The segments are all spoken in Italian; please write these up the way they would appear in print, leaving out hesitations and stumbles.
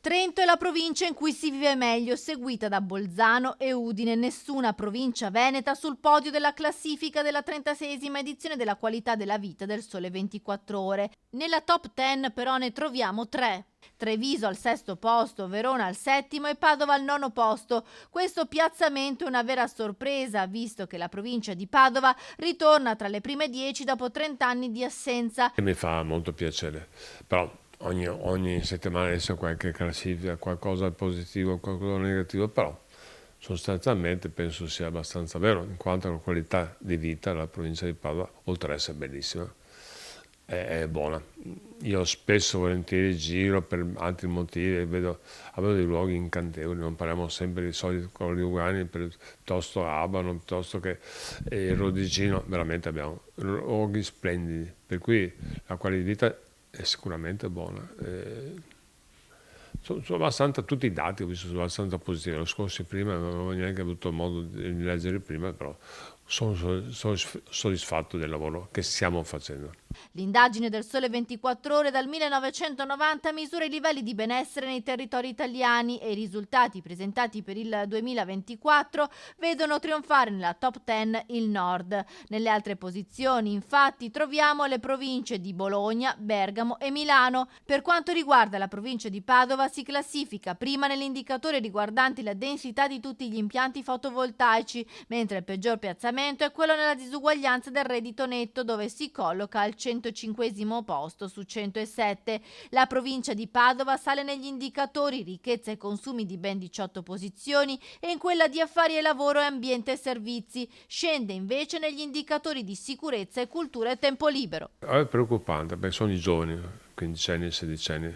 Trento è la provincia in cui si vive meglio, seguita da Bolzano e Udine. Nessuna provincia veneta sul podio della classifica della 36esima edizione della qualità della vita del Sole 24 Ore. Nella top 10 però ne troviamo 3. Treviso al sesto posto, Verona al settimo e Padova al nono posto. Questo piazzamento è una vera sorpresa, visto che la provincia di Padova ritorna tra le prime 10 dopo 30 anni di assenza. Mi fa molto piacere, però ogni settimana esce qualche classifica, qualcosa positivo, qualcosa negativo, però sostanzialmente penso sia abbastanza vero, in quanto la qualità di vita della provincia di Padova, oltre ad essere bellissima, è buona. Io spesso, volentieri, giro per altri motivi e vedo dei luoghi incantevoli, non parliamo sempre dei soliti coriugani, piuttosto Abano, piuttosto che il Rodigino, veramente abbiamo luoghi splendidi, per cui la qualità di vita è sicuramente buona. Sono abbastanza, tutti i dati ho visto sono abbastanza positivi. Lo scorso prima non avevo neanche avuto modo di leggere prima, però sono soddisfatto del lavoro che stiamo facendo. L'indagine del Sole 24 Ore dal 1990 misura i livelli di benessere nei territori italiani e i risultati presentati per il 2024 vedono trionfare nella top 10 il Nord. Nelle altre posizioni, infatti, troviamo le province di Bologna, Bergamo e Milano. Per quanto riguarda la provincia di Padova, si classifica prima nell'indicatore riguardanti la densità di tutti gli impianti fotovoltaici, mentre il peggior piazzamento è quello nella disuguaglianza del reddito netto, dove si colloca al 105° posto su 107. La provincia di Padova sale negli indicatori ricchezza e consumi di ben 18 posizioni e in quella di affari e lavoro e ambiente e servizi. Scende invece negli indicatori di sicurezza e cultura e tempo libero. È preoccupante perché sono i giovani, 15 16 anni,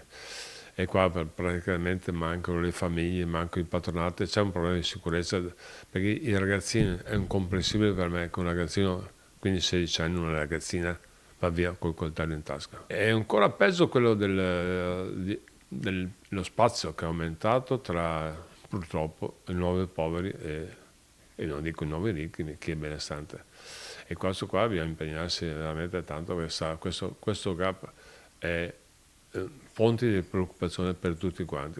e qua praticamente mancano le famiglie, mancano i patronati, c'è un problema di sicurezza perché i ragazzini, è incomprensibile per me che un ragazzino 15-16 anni, una ragazzina, va via col coltello in tasca. È ancora peggio quello dello spazio che è aumentato tra purtroppo i nuovi poveri e non dico i nuovi ricchi, né chi è benestante. E questo qua bisogna impegnarsi veramente tanto perché questo gap è fonte di preoccupazione per tutti quanti.